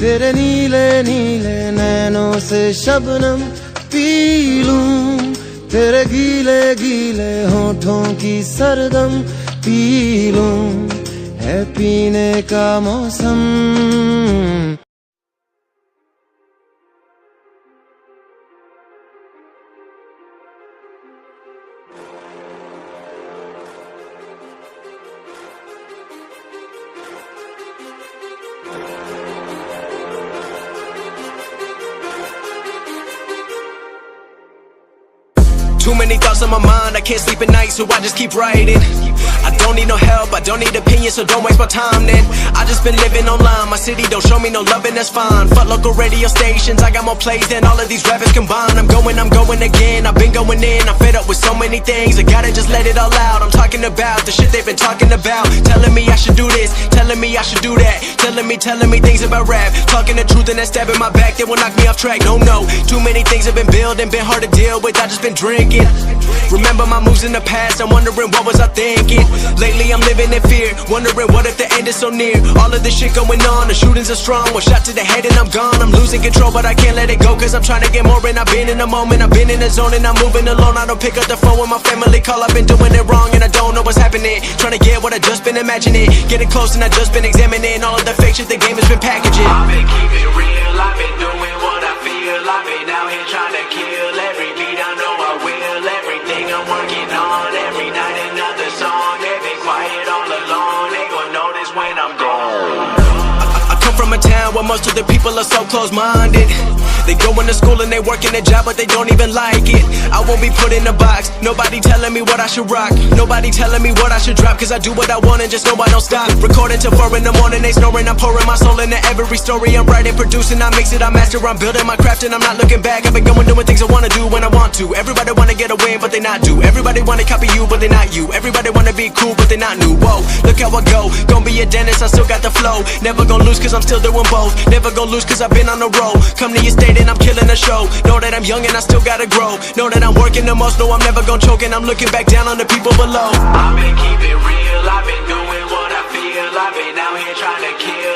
तेरे नीले नीले नैनों से शबनम पी लूं, तेरे गीले गीले होठों की सरदम पी लूं, है पीने का मौसम। Too many thoughts on my mind, I can't sleep at night, so I just keep writing. I don't need no help, I don't need opinions, so don't waste my time then. I just been living online, my city don't show me no loving, that's fine. Fuck local radio stations, I got more plays than all of these rappers combined. I'm going again, I've been going in, I'm fed up with so many things, I gotta just let it all out. I'm talking about the shit they've been talking about, telling me I should do this, telling me I should do that, telling me things about rap, talking the truth and that stab in my back, they will knock me off track. No, too many things have been building, been hard to deal with, I just been drinking. Remember my moves in the past, I'm wondering what was I thinking. Lately I'm living in fear, wondering what if the end is so near. All of this shit going on, the shootings are strong, one shot to the head and I'm gone. I'm losing control but I can't let it go, cause I'm trying to get more. And I've been in the moment, I've been in the zone, and I'm moving alone. I don't pick up the phone when my family call, I've been doing it wrong and I don't know what's happening. Trying to get what I just been imagining, getting close and I just been examining all of the fake shit the game has been packaging. I've been keeping real, I've been doing what I feel, I've been out here trying to kill every beat, I know I will. Everything I'm working on, every night another song. They've been quiet all along, they gon' notice when I'm gone. I come from a town where most of the people are so close-minded. They go into school and they work in a job but they don't even like it. I won't be put in a box, nobody telling me what I should rock, nobody telling me what I should drop, cause I do what I want and just know I don't stop. Recording till 4 in the morning, they snoring, I'm pouring my soul into every story. I'm writing, producing, I mix it, I master, I'm building my craft and I'm not looking back. I've been going doing things I wanna do when I want to. Everybody wanna get a win but they not do, everybody wanna copy you but they not you, everybody wanna be cool but they not new. Whoa, look how I go, gonna be a dentist, I still got the flow. Never gonna lose cause I'm still doing both, never gonna lose cause I've been on the road. Come to your state and I'm killing the show, know that I'm young and I still gotta grow, know that I'm working the most, know I'm never gonna choke, and I'm looking back down on the people below. I've been keeping real, I've been doing what I feel, I've been out here trying to kill